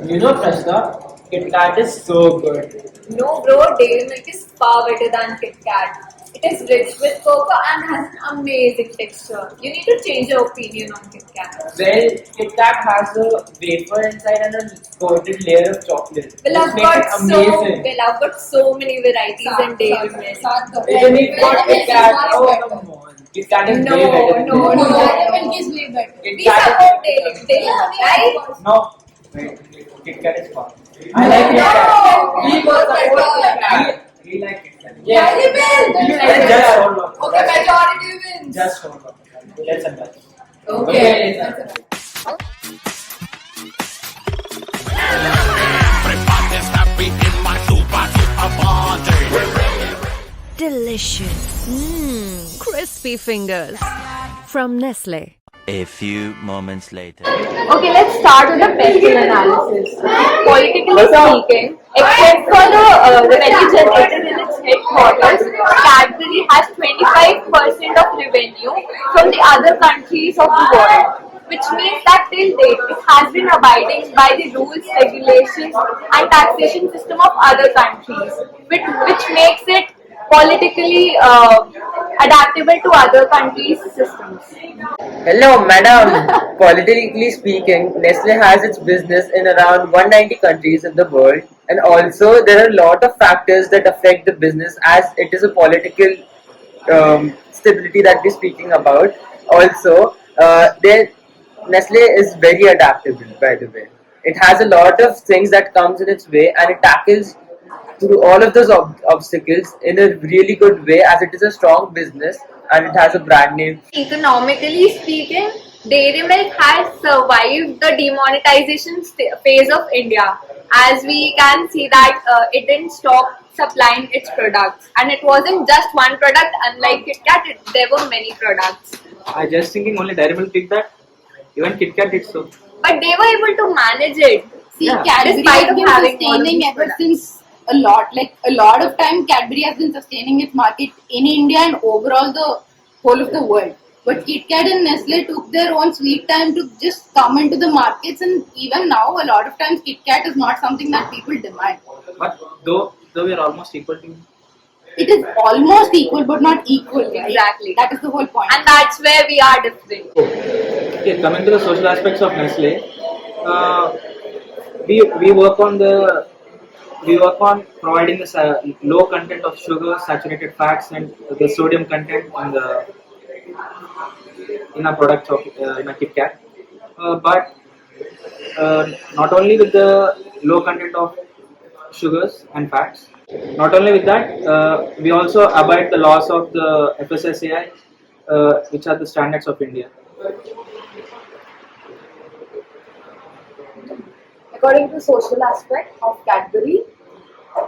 You know, Prashna, Kit Kat is so good. No, bro, dairy milk is far better than Kit Kat. It is rich with cocoa and has an amazing texture. You need to change your opinion on Kit Kat. Well, Kit Kat has a wafer inside and a coated layer of chocolate. Well, Which makes it amazing. I've got so many varieties in dairy milk. Even if got Kit Kat, oh come on. Kit Kat is way better. No. Dairy milk is way better. Kit We Kat support dairy milk, right? No. Wait, Kit Kat is fun. I like Kit Kat. We both support Kit Kat. We like Kit Kat. Yeah. Dairy milk. You like just hold on. Okay, majority wins. Just hold on. Let's unpack. Okay. Everybody's happy in my super party. Delicious. Crispy fingers. From Nestle. A few moments later. Okay, let's start with the PESTLE analysis. Politically speaking, except for the revenue generated in its headquarters, Cadbury has 25% of revenue from the other countries of the world, which means that till date it has been abiding by the rules, regulations and taxation system of other countries, which makes it politically adaptable to other countries' systems. Hello, madam. Politically speaking, Nestle has its business in around 190 countries in the world, and also there are a lot of factors that affect the business as it is a political stability that we're speaking about. Also, Nestle is very adaptable, by the way. It has a lot of things that comes in its way, and it tackles through all of those obstacles in a really good way, as it is a strong business and it has a brand name. Economically speaking, dairy milk has survived the demonetization phase of India, as we can see that it didn't stop supplying its products, and it wasn't just one product. Unlike Kit Kat, there were many products. I just thinking only Dairy Milk did that. Even Kit Kat did so. But they were able to manage it. See, Yeah. Cadbury Despite has of been having all sustaining these ever products. since a lot of time. Cadbury has been sustaining its market in India and overall the whole of the world. But Kit Kat and Nestle took their own sweet time to just come into the markets, and even now, a lot of times Kit Kat is not something that people demand. But though we are almost equal to him. It is almost equal, but not equal. Right? Exactly. That is the whole point. And that's where we are different. Okay, coming to the social aspects of Nestle, we work on providing the low content of sugar, saturated fats, and the sodium content in our products of in a Kit Kat. But not only with the low content of sugars and fats. Not only with that, we also abide the laws of the FSSAI, which are the standards of India. According to social aspect of Cadbury,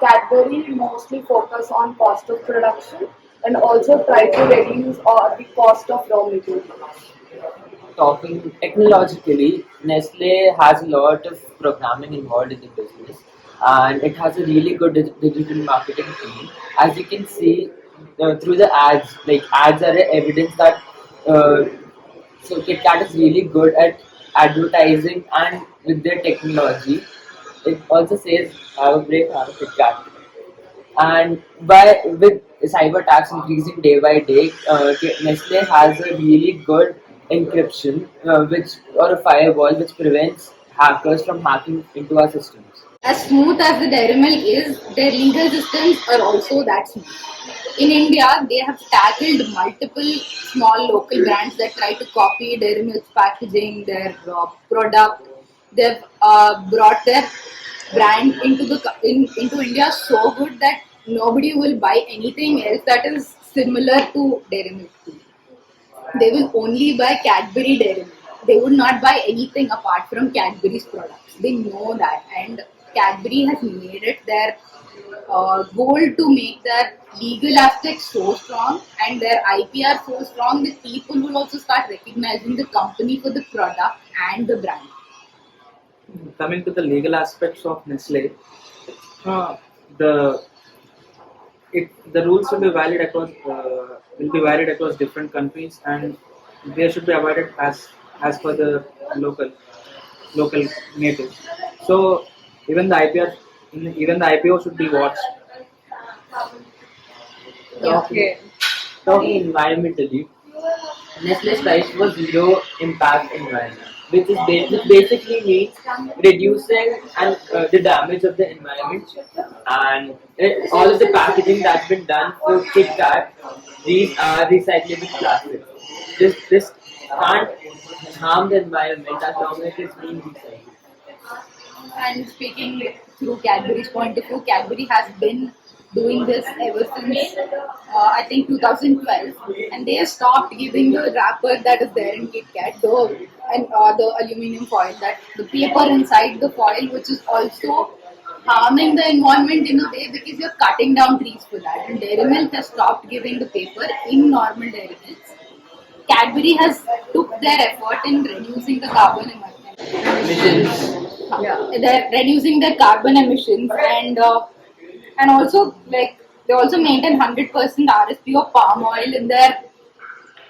Cadbury mostly focus on cost of production and also try to reduce the cost of raw materials. Talking technologically, Nestle has a lot of programming involved in the business, and it has a really good digital marketing team. As you can see through the ads, like ads are evidence that so Kit Kat is really good at advertising and with their technology. It also says have a break, have a Kit Kat. And with cyber attacks increasing day by day, Nestle has a really good encryption, or a firewall which prevents hackers from hacking into our systems. As smooth as the dairy milk is, their legal systems are also that smooth. In India, they have tackled multiple small local brands that try to copy dairy milk's packaging, their product. They've brought their brand into India so good that nobody will buy anything else that is similar to dairy milk. They will only buy Cadbury dairy milk. They would not buy anything apart from Cadbury's products. They know that, and Cadbury has made it their goal to make their legal aspects so strong and their IPR so strong that people will also start recognizing the company for the product and the brand. Coming to the legal aspects of Nestle, the rules will be varied across different countries, and they should be avoided as per the local natives. So even the IPO should be watched. Talking, talking environmentally, Nestle strives for zero impact environment, which basically means reducing the damage of the environment, and all of the packaging that's been done for Kit Kat, these are recyclable plastics. This can't harm the environment as long as it's being recycled. And speaking through Cadbury's point of view, Cadbury has been doing this ever since I think 2012, and they have stopped giving the wrapper that is there in Kit Kat, the aluminum foil, that the paper inside the foil, which is also harming the environment in a way because you're cutting down trees for that. And Dairy Milk has stopped giving the paper in normal dairy milks. Cadbury has took their effort in reducing the carbon emissions. Yeah, they're reducing their carbon emissions, and also like they also maintain 100% RSP of palm oil in their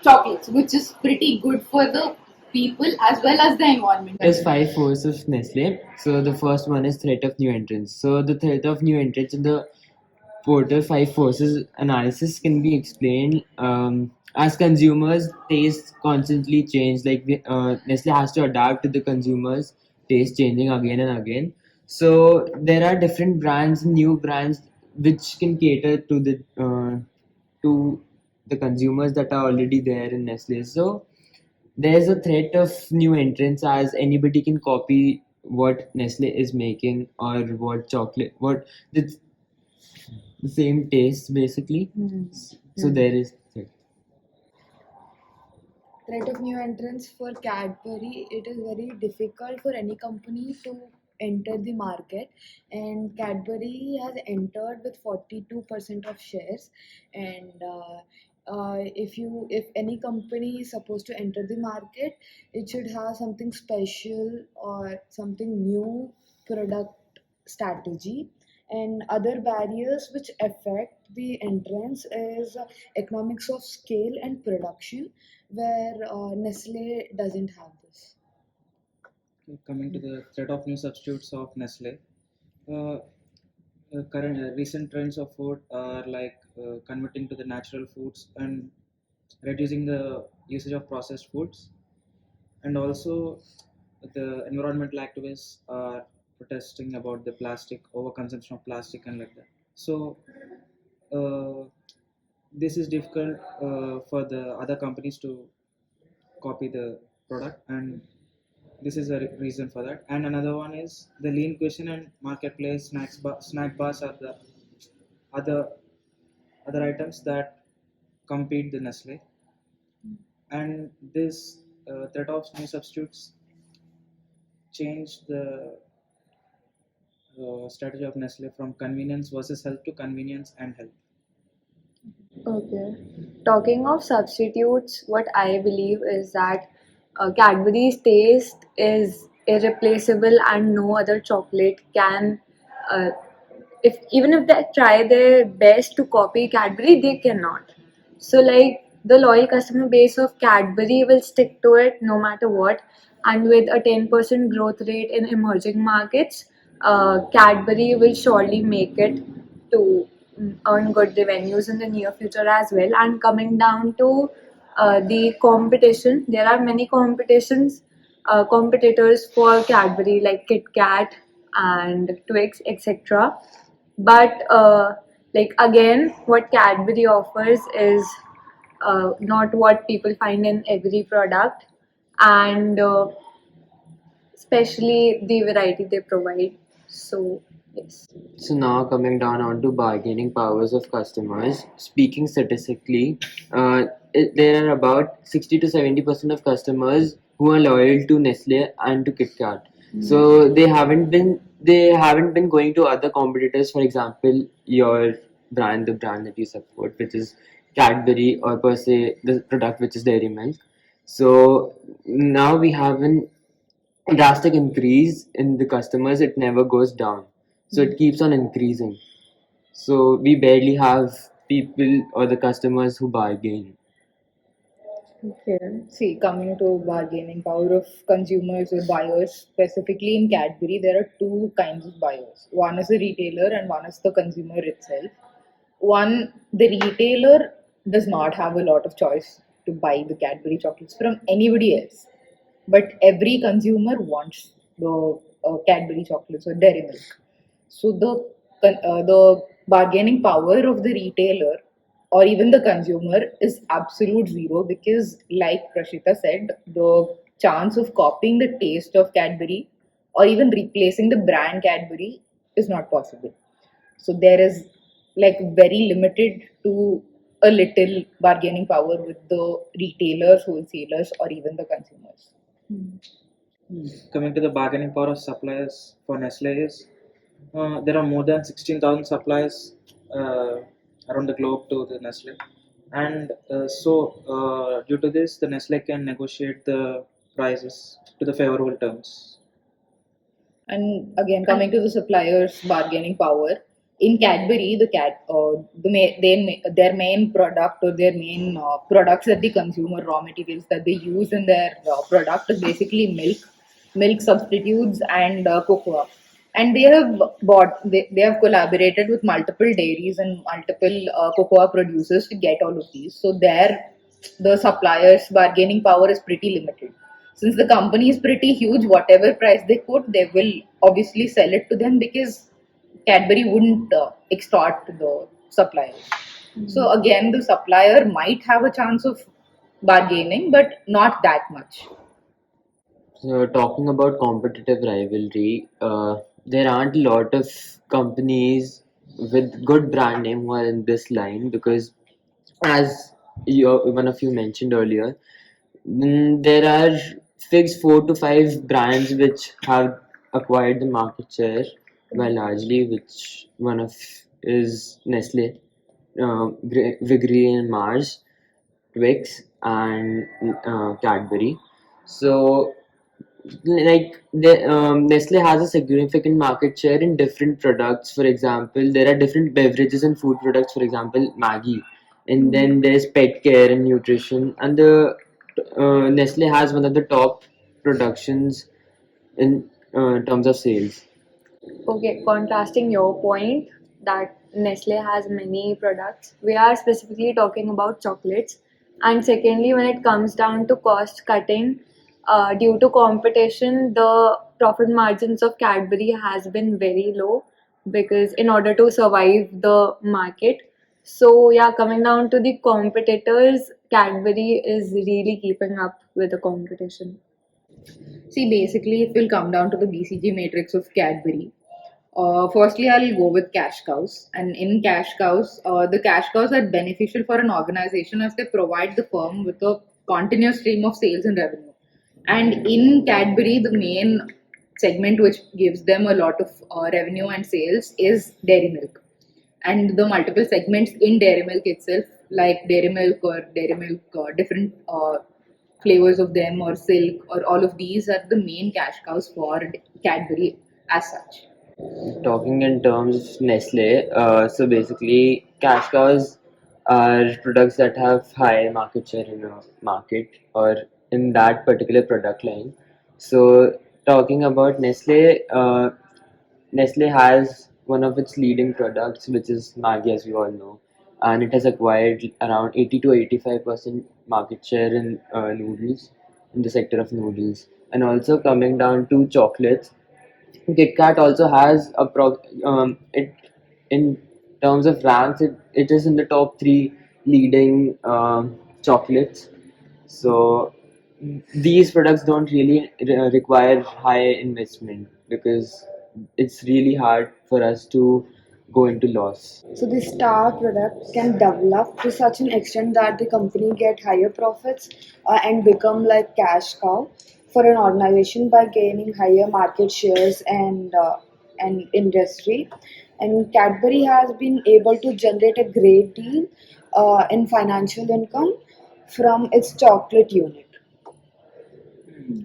chocolates, which is pretty good for the people as well as the environment. There's five forces of Nestle. So the first one is threat of new entrants. So the threat of new entrants in the Porter five forces analysis can be explained as consumers' tastes constantly change. Like Nestle has to adapt to the consumers' taste changing again and again. So there are different brands, new brands, which can cater to the consumers that are already there in Nestle. So there's a threat of new entrants as anybody can copy what Nestle is making or what chocolate, what the same taste basically. So there is threat. Threat of new entrants for Cadbury, it is very difficult for any company to enter the market, and Cadbury has entered with 42% of shares. And if any company is supposed to enter the market, it should have something special or something new product strategy. And other barriers which affect the entrance is economics of scale and production, where Nestle doesn't have this. Coming to the threat of new substitutes of Nestle, uh, current recent trends of food are like converting to the natural foods and reducing the usage of processed foods, and also the environmental activists are protesting about the plastic overconsumption of plastic and like that. So uh, this is difficult for the other companies to copy the product, and this is a reason for that. And another one is the lean cuisine and marketplace snack bars are the other items that compete the Nestle. And this threat of new substitutes change the strategy of Nestle from convenience versus health to convenience and health. Okay. Talking of substitutes, what I believe is that Cadbury's taste is irreplaceable and no other chocolate can. Uh, if even if they try their best to copy Cadbury, they cannot. So like the loyal customer base of Cadbury will stick to it no matter what, and with a 10% growth rate in emerging markets, Cadbury will surely make it to earn good revenues in the near future as well. And coming down to the competition, there are many competitors for Cadbury like Kit Kat and Twix, etc. But like again, what Cadbury offers is not what people find in every product, and especially the variety they provide. So yes. So now coming down onto bargaining powers of customers. Speaking statistically, there are about 60 to 70% of customers who are loyal to Nestle and to Kit Kat. So they haven't been going to other competitors. For example, your brand, the brand that you support, which is Cadbury, or per se the product which is Dairy Milk. So now we have an drastic increase in the customers. It never goes down, so it keeps on increasing. So we barely have people or the customers who bargain. Okay. See, coming to bargaining power of consumers or buyers, specifically in Cadbury, there are two kinds of buyers. One is the retailer and one is the consumer itself. One, the retailer does not have a lot of choice to buy the Cadbury chocolates from anybody else. But every consumer wants the Cadbury chocolates or Dairy Milk. So the bargaining power of the retailer or even the consumer is absolute zero because, like Prashita said, the chance of copying the taste of Cadbury or even replacing the brand Cadbury is not possible. So there is like very limited to a little bargaining power with the retailers, wholesalers, or even the consumers. Coming to the bargaining power of suppliers for Nestle is there are more than 16,000 suppliers around the globe to the Nestle, and due to this, the Nestle can negotiate the prices to the favorable terms. And again, coming to the suppliers' bargaining power, in Cadbury, their main product or their main products that the consumer raw materials that they use in their product is basically milk substitutes, and cocoa. And they have collaborated with multiple dairies and multiple cocoa producers to get all of these. So the suppliers' bargaining power is pretty limited. Since the company is pretty huge, whatever price they quote, they will obviously sell it to them because Cadbury wouldn't extort the supplier. So again, the supplier might have a chance of bargaining, but not that much. So talking about competitive rivalry, there aren't a lot of companies with good brand name who are in this line because, as one of you mentioned earlier, there are fixed 4 to 5 brands which have acquired the market share by largely, which one of is Nestle, Vigree and Mars, Twix, and Cadbury. So Nestle has a significant market share in different products. For example, there are different beverages and food products. For example, Maggie, and then there's pet care and nutrition. And the Nestle has one of the top productions in terms of sales. Okay, contrasting your point that Nestle has many products, we are specifically talking about chocolates. And secondly, when it comes down to cost cutting, due to competition, the profit margins of Cadbury has been very low because in order to survive the market. So yeah, coming down to the competitors, Cadbury is really keeping up with the competition. See, basically, it will come down to the BCG matrix of Cadbury. Firstly, I'll go with cash cows. And in cash cows, the cash cows are beneficial for an organization as they provide the firm with a continuous stream of sales and revenue. And in Cadbury, the main segment which gives them a lot of revenue and sales is dairy milk. And the multiple segments in dairy milk itself, like dairy milk or dairy milk, different flavors of them or silk or all of these are the main cash cows for Cadbury as such. Talking in terms of Nestle, so basically, cash cows are products that have high market share in a market or in that particular product line. So, talking about Nestle, Nestle has one of its leading products, which is Maggi, as we all know, and it has acquired around 80 to 85% market share in noodles, in the sector of noodles. And also coming down to chocolates, KitKat also has it in terms of ranks. It is in the top three leading chocolates. So these products don't really require high investment because it's really hard for us to go into loss. So the star product can develop to such an extent that the company get higher profits and become like cash cow for an organization by gaining higher market shares and industry. And Cadbury has been able to generate a great deal in financial income from its chocolate unit.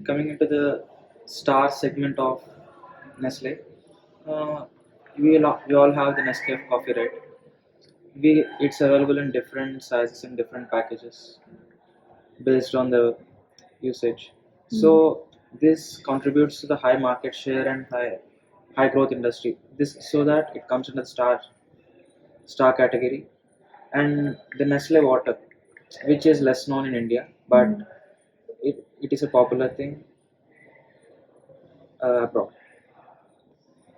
Coming into the star segment of Nestle, uh, we all have the Nescafe coffee, right? It's available in different sizes and different packages. based on the usage. So this contributes to the high market share and high growth industry. This so that it comes in the star category, and the Nestle water, which is less known in India, but it is a popular thing abroad.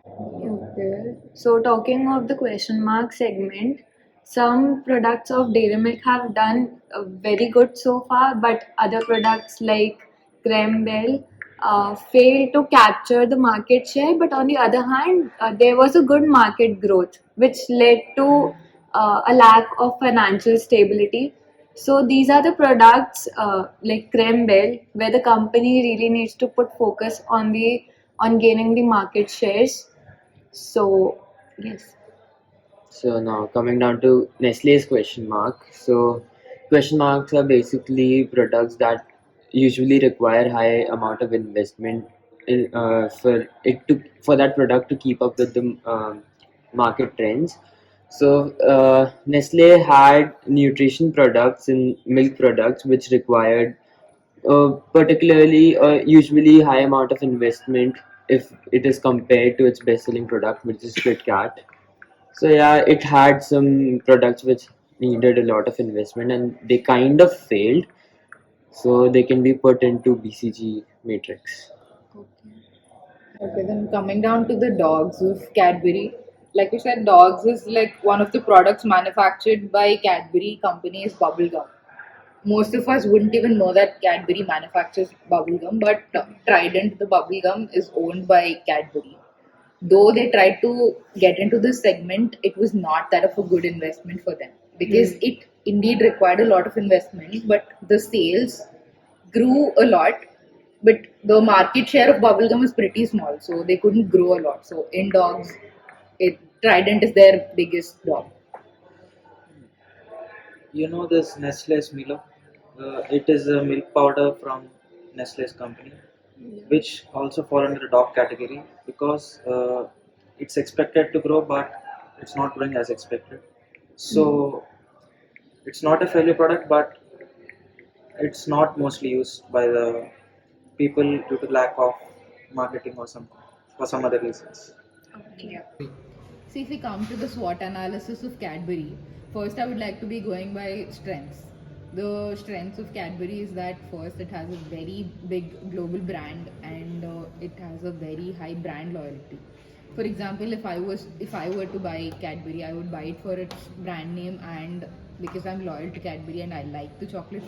Okay. So talking of the question mark segment, some products of Dairy Milk have done very good so far, but other products like Creme Bell failed to capture the market share. But on the other hand, there was a good market growth, which led to a lack of financial stability. So these are the products like Creme Bell, where the company really needs to put focus on gaining the market shares. So, yes. So now coming down to Nestle's question mark. So question marks are basically products that usually require high amount of investment for that product to keep up with the market trends. So Nestle had nutrition products and milk products which required particularly usually high amount of investment if it is compared to its best-selling product, which is Kit Kat. So yeah, it had some products which needed a lot of investment and they kind of failed. So they can be put into BCG matrix. Okay, then coming down to the dogs of Cadbury, like you said, dogs is like one of the products manufactured by Cadbury company's bubblegum. Most of us wouldn't even know that Cadbury manufactures bubblegum, but Trident, the bubblegum, is owned by Cadbury. Though they tried to get into this segment, it was not that of a good investment for them because it indeed required a lot of investment, but the sales grew a lot. But the market share of bubblegum is pretty small, so they couldn't grow a lot. So in dogs, Trident is their biggest dog. You know this Nestle's Milo? It is a milk powder from Nestle's company, which also fall under the dog category because it's expected to grow, but it's not growing as expected. So it's not a failure product, but it's not mostly used by the people due to lack of marketing or some for some other reasons. Yeah. See, if we come to the SWOT analysis of Cadbury, first I would like to be going by strengths. The strengths of Cadbury is that first it has a very big global brand and it has a very high brand loyalty. For example, if I were to buy Cadbury, I would buy it for its brand name and because I'm loyal to Cadbury and I like the chocolate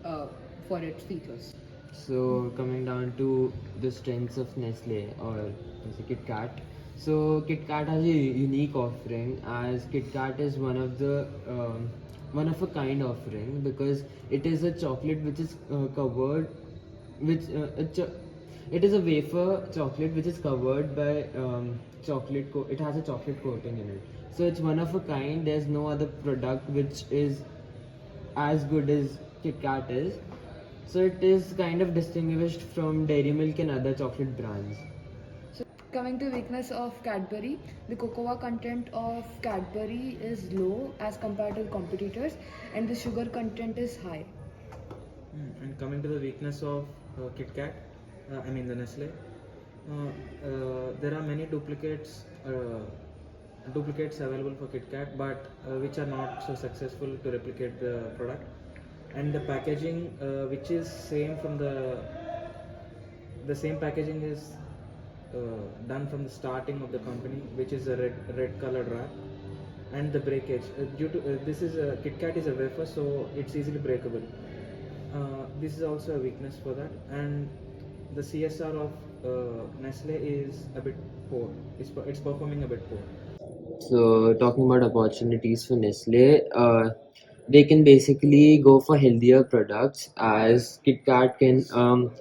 uh, for its features. So coming down to the strengths of Nestle or Kit Kat. So Kit Kat has a unique offering as Kit Kat is one of a kind offering because it is a chocolate which is covered which it is a wafer chocolate which is covered by it has a chocolate coating in it. So it's one of a kind. There's no other product which is as good as Kit Kat is. So it is kind of distinguished from Dairy Milk and other chocolate brands. Coming to weakness of Cadbury, the cocoa content of Cadbury is low as compared to competitors, and the sugar content is high. And coming to the weakness of Kit Kat, I mean the Nestle, there are many duplicates available for Kit Kat, but which are not so successful to replicate the product. And the packaging, which is same from the same packaging is done from the starting of the company, which is a red colored wrap, and the breakage due to this is a Kit Kat is a wafer, so it's easily breakable. This is also a weakness for that, and the CSR of Nestle is a bit poor. It's performing a bit poor. So talking about opportunities for Nestle, they can basically go for healthier products as Kit Kat can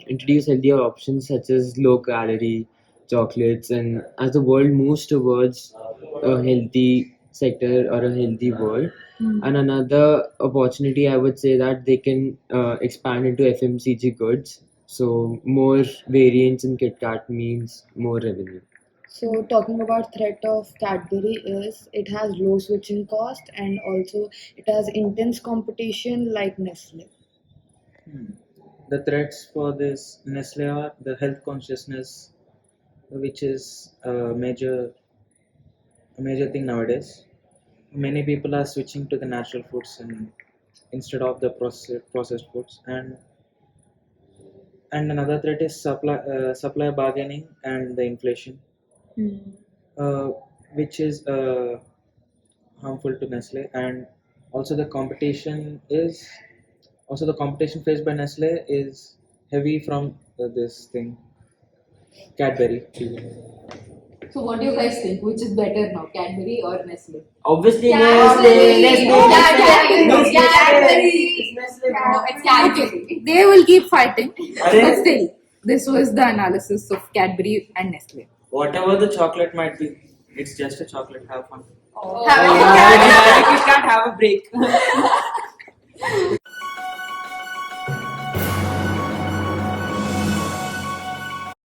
introduce healthier options such as low calorie chocolates, and as the world moves towards a healthy sector or a healthy world. And another opportunity I would say that they can expand into FMCG goods. So more variants in Kit Kat means more revenue. So talking about threat of Cadbury is it has low switching cost and also it has intense competition like Nestle. The threats for this Nestle are the health consciousness, which is a major thing nowadays. Many people are switching to the natural foods and instead of the processed foods, and another threat is supply bargaining and the inflation, uh, which is harmful to Nestle, and also the competition faced by Nestle is heavy from this thing Cadbury. So what do you guys think? Which is better now, Cadbury or Nestle? Obviously, Cadbury. Okay, they will keep fighting. But still, this was the analysis of Cadbury and Nestle. Whatever the chocolate might be, it's just a chocolate. Have fun. Have a You can't have a break.